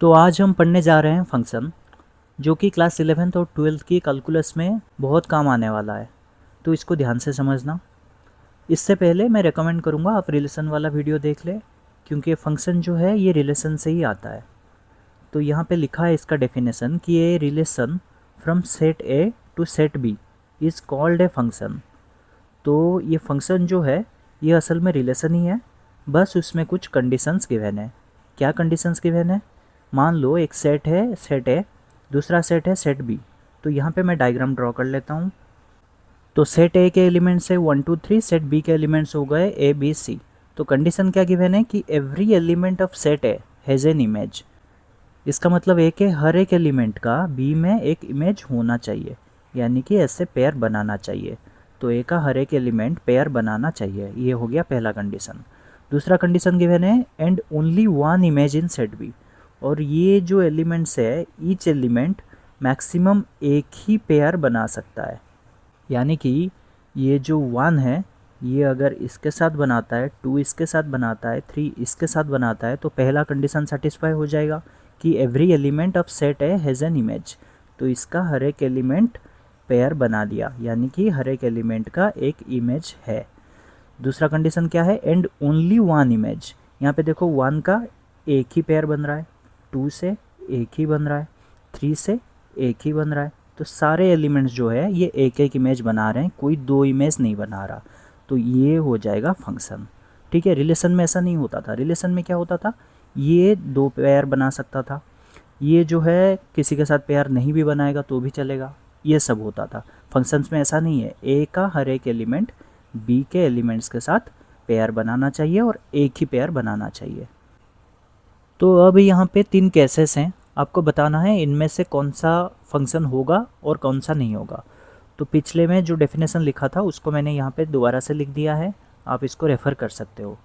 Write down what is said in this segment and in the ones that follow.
तो आज हम पढ़ने जा रहे हैं फंक्शन, जो कि क्लास 11th और 12th की कैलकुलस में बहुत काम आने वाला है। तो इसको ध्यान से समझना। इससे पहले मैं रेकमेंड करूँगा आप रिलेशन वाला वीडियो देख लें, क्योंकि फंक्शन जो है ये रिलेशन से ही आता है। तो यहाँ पे लिखा है इसका डेफिनेशन कि a relation from set A to set B is called a function. तो ये फंक्शन जो है ये असल में रिलेशन ही है, बस उसमें कुछ कंडीशंस गिवन है। क्या कंडीशंस गिवन है? मान लो एक सेट है सेट ए, दूसरा सेट है सेट बी। तो यहाँ पे मैं डायग्राम ड्रॉ कर लेता हूँ। तो सेट ए के एलिमेंट्स है 1 2 3, सेट बी के एलिमेंट्स हो गए ए बी सी। तो कंडीशन क्या गिवन है कि every element of set A has an image. इसका मतलब ए के हर एक एलिमेंट का बी में एक इमेज होना चाहिए, यानी कि ऐसे पेयर बनाना चाहिए। तो ए का हर एक एलिमेंट पेयर बनाना चाहिए, ये हो गया पहला कंडीशन। दूसरा कंडीशन गिवन है and only one image in set B. और ये जो एलिमेंट्स है ईच एलिमेंट मैक्सिमम एक ही पेयर बना सकता है, यानी कि ये जो वन है ये अगर इसके साथ बनाता है, टू इसके साथ बनाता है, थ्री इसके साथ बनाता है, तो पहला कंडीशन सेटिस्फाई हो जाएगा कि एवरी एलिमेंट ऑफ सेट है हैज़ एन इमेज। तो इसका हर एक एलिमेंट पेयर बना दिया, यानी कि हर एक एलिमेंट का एक इमेज है। दूसरा कंडीशन क्या है? And only one image. यहाँ पे देखो वन का एक ही पेयर बन रहा है, टू से एक ही बन रहा है, थ्री से एक ही बन रहा है। तो सारे एलिमेंट्स जो है ये एक एक इमेज बना रहे हैं, कोई दो इमेज नहीं बना रहा। तो ये हो जाएगा फंक्शन। ठीक है, रिलेशन में ऐसा नहीं होता था। रिलेशन में क्या होता था, ये दो पेयर बना सकता था, ये जो है किसी के साथ पेयर नहीं भी बनाएगा तो भी चलेगा, ये सब होता था। फंक्शंस में ऐसा नहीं है, ए का हर एक एलिमेंट बी के एलिमेंट्स के साथ पेयर बनाना चाहिए और एक ही पेयर बनाना चाहिए। तो अब यहाँ पे तीन केसेस हैं, आपको बताना है इनमें से कौन सा फंक्शन होगा और कौन सा नहीं होगा। तो पिछले में जो डेफिनेशन लिखा था उसको मैंने यहाँ पे दोबारा से लिख दिया है, आप इसको रेफ़र कर सकते हो।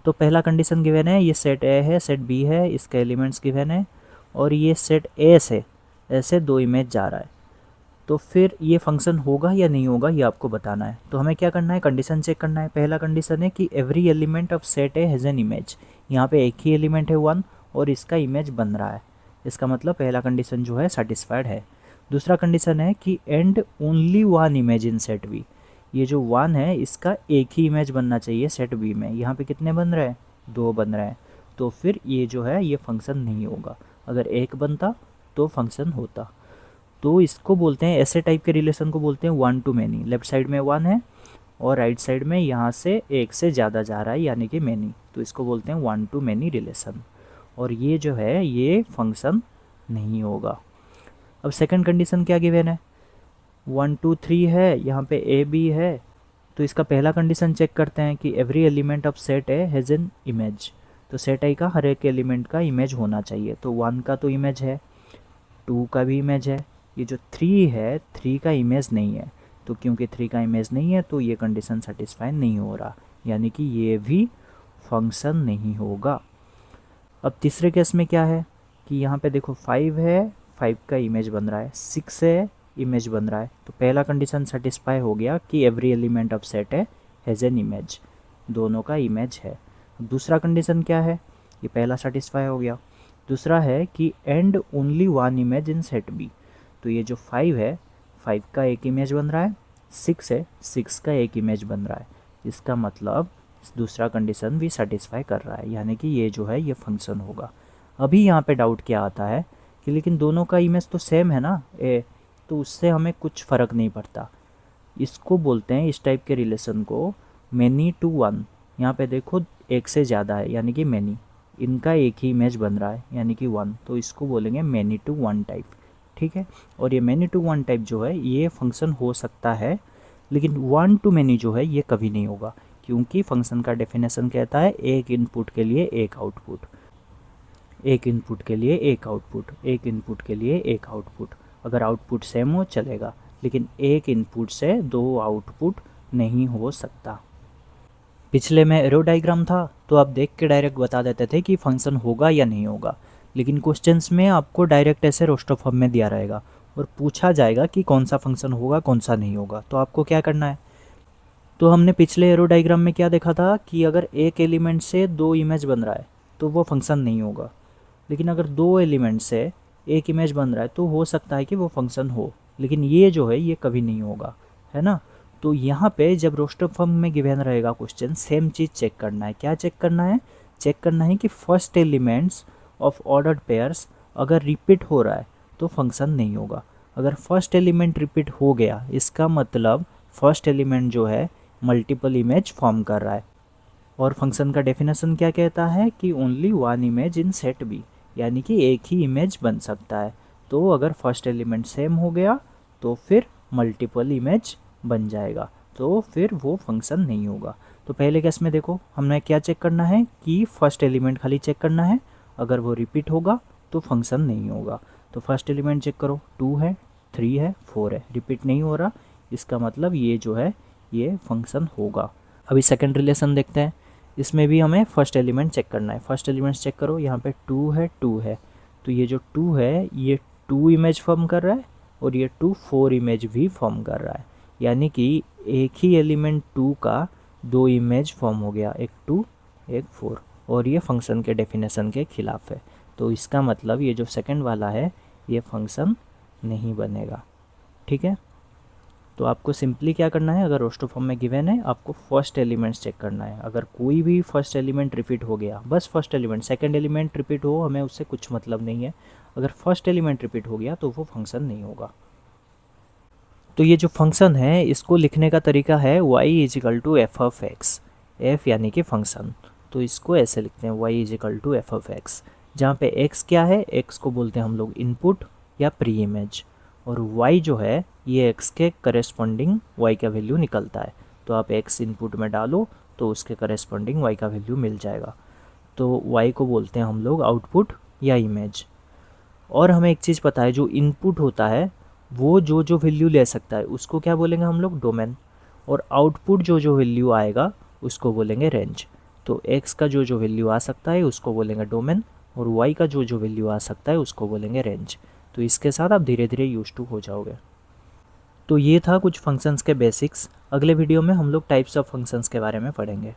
तो पहला कंडीशन गिवन है, ये सेट ए है, सेट बी है, इसके एलिमेंट्स गिवन है, और ये सेट ए से ऐसे दो इमेज जा रहा है। तो फिर ये फंक्शन होगा या नहीं होगा ये आपको बताना है। तो हमें क्या करना है, कंडीशन चेक करना है। पहला कंडीशन है कि every element of set A has an image. यहाँ पे एक ही एलिमेंट है वन और इसका इमेज बन रहा है, इसका मतलब पहला कंडीशन जो है सेटिस्फाइड है। दूसरा कंडीशन है कि and only one image in set B. ये जो वन है इसका एक ही इमेज बनना चाहिए सेट बी में। यहाँ पे कितने बन रहे हैं? दो बन रहे हैं। तो फिर ये जो है ये फंक्शन नहीं होगा। अगर एक बनता तो फंक्शन होता। तो इसको बोलते हैं, ऐसे टाइप के रिलेशन को बोलते हैं one two many. Left side में वन है और राइट साइड में यहाँ से एक से ज़्यादा जा रहा है, यानी कि मैनी। तो इसको बोलते हैं वन टू मैनी रिलेशन। और ये जो है ये फंक्शन नहीं होगा। अब सेकंड कंडीशन क्या गिवन है, 1 2 3 है, यहाँ पे ए बी है। तो इसका पहला कंडीशन चेक करते हैं कि every element of set A has an image. तो सेट ए का हर एक एलिमेंट का इमेज होना चाहिए। तो वन का तो इमेज है, टू का भी इमेज है, ये जो थ्री है थ्री का इमेज नहीं है। तो क्योंकि थ्री का इमेज नहीं है तो ये कंडीशन सेटिस्फाई नहीं हो रहा, यानी कि ये भी फंक्शन नहीं होगा। अब तीसरे केस में क्या है कि यहाँ पे देखो 5 है, 5 का इमेज बन रहा है, 6 है, इमेज बन रहा है। तो पहला कंडीशन सेटिस्फाई हो गया कि एवरी एलिमेंट ऑफ सेट है हैज़ एन इमेज, दोनों का इमेज है। दूसरा कंडीशन क्या है, ये पहला सेटिस्फाई हो गया। दूसरा है कि and only one image in set B. तो ये जो 5 है, 5 का एक इमेज बन रहा है, 6 है, 6 का एक इमेज बन रहा है। इसका मतलब दूसरा कंडीशन भी सेटिस्फाई कर रहा है, यानी कि ये जो है ये फंक्शन होगा। अभी यहाँ पे डाउट क्या आता है कि लेकिन दोनों का इमेज तो सेम है ना ए, तो उससे हमें कुछ फ़र्क नहीं पड़ता। इसको बोलते हैं, इस टाइप के रिलेशन को मैनी टू वन। यहाँ पे देखो एक से ज़्यादा है यानी कि मैनी, इनका एक ही इमेज बन रहा है यानी कि वन, तो इसको बोलेंगे मैनी टू वन टाइप। ठीक है, और ये मैनी टू वन टाइप जो है ये फंक्शन हो सकता है, लेकिन वन टू मैनी जो है ये कभी नहीं होगा, क्योंकि फंक्शन का डेफिनेशन कहता है एक इनपुट के लिए एक आउटपुट, एक इनपुट के लिए एक आउटपुट, एक इनपुट के लिए एक आउटपुट। अगर आउटपुट सेम हो चलेगा, लेकिन एक इनपुट से दो आउटपुट नहीं हो सकता। पिछले में एरो डायग्राम था तो आप देख के डायरेक्ट बता देते थे कि फंक्शन होगा या नहीं होगा, लेकिन क्वेश्चंस में आपको डायरेक्ट ऐसे रोस्टर फॉर्म में दिया रहेगा और पूछा जाएगा कि कौन सा फंक्शन होगा कौन सा नहीं होगा। तो आपको क्या करना है, तो हमने पिछले एरो डायग्राम में क्या देखा था कि अगर एक एलिमेंट से दो इमेज बन रहा है तो वो फंक्शन नहीं होगा। लेकिन अगर 2 एलिमेंट से एक इमेज बन रहा है तो हो सकता है कि वो फंक्शन हो, लेकिन ये जो है ये कभी नहीं होगा, है ना। तो यहाँ पे जब रोस्टर फॉर्म में गिवन रहेगा क्वेश्चन, सेम चीज़ चेक करना है। क्या चेक करना है? चेक करना है कि first elements of ordered pairs अगर रिपीट हो रहा है तो फंक्शन नहीं होगा। अगर फर्स्ट एलिमेंट रिपीट हो गया, इसका मतलब फर्स्ट एलिमेंट जो है मल्टीपल इमेज फॉर्म कर रहा है। और फंक्शन का डेफिनेशन क्या कहता है कि only one image in set B, यानी कि एक ही इमेज बन सकता है। तो अगर फर्स्ट एलिमेंट सेम हो गया तो फिर मल्टीपल इमेज बन जाएगा, तो फिर वो फंक्शन नहीं होगा। तो पहले केस में देखो हमने क्या चेक करना है कि फर्स्ट एलिमेंट खाली चेक करना है, अगर वो रिपीट होगा तो फंक्शन नहीं होगा। तो फर्स्ट एलिमेंट चेक करो, 2 है, 3 है, 4 है, रिपीट नहीं हो रहा, इसका मतलब ये जो है ये फंक्शन होगा। अभी सेकंड रिलेशन देखते हैं, इसमें भी हमें फर्स्ट एलिमेंट चेक करना है। फर्स्ट एलिमेंट चेक करो, यहाँ पे 2 है, 2 है, तो ये जो 2 है ये 2 इमेज फॉर्म कर रहा है और ये 2 4 इमेज भी फॉर्म कर रहा है, यानी कि एक ही एलिमेंट 2 का 2 इमेज फॉर्म हो गया, एक 2 एक 4, और ये फंक्शन के डेफिनेशन के खिलाफ है। तो इसका मतलब ये जो सेकंड वाला है ये फंक्शन नहीं बनेगा, ठीक है। तो आपको सिंपली क्या करना है, अगर रोस्टर फॉर्म में गिवन है आपको फर्स्ट एलिमेंट्स चेक करना है। अगर कोई भी फर्स्ट एलिमेंट रिपीट हो गया, बस first element, second element repeat हो हमें उससे कुछ मतलब नहीं है, अगर फर्स्ट एलिमेंट रिपीट हो गया तो वो फंक्शन नहीं होगा। तो ये जो फंक्शन है इसको लिखने का तरीका है y is equal to f of x, f यानी कि फंक्शन। तो इसको ऐसे लिखते हैं y is equal to f of x, जहाँ पे x क्या है, x को बोलते हैं हम लोग इनपुट या प्री इमेज, और y जो है ये x के करेस्पॉन्डिंग y का वैल्यू निकलता है। तो आप x इनपुट में डालो तो उसके करेस्पॉन्डिंग y का वैल्यू मिल जाएगा। तो y को बोलते हैं हम लोग आउटपुट या इमेज। और हमें एक चीज़ पता है, जो इनपुट होता है वो जो जो वैल्यू ले सकता है उसको क्या बोलेंगे हम लोग, डोमेन, और आउटपुट जो जो वैल्यू आएगा उसको बोलेंगे रेंज। तो x का जो जो वैल्यू आ सकता है उसको बोलेंगे डोमेन, और y का जो जो वैल्यू आ सकता है उसको बोलेंगे रेंज। तो इसके साथ आप धीरे धीरे यूज टू हो जाओगे। तो ये था कुछ फंक्शंस के बेसिक्स। अगले वीडियो में हम लोग टाइप्स ऑफ फंक्शंस के बारे में पढ़ेंगे।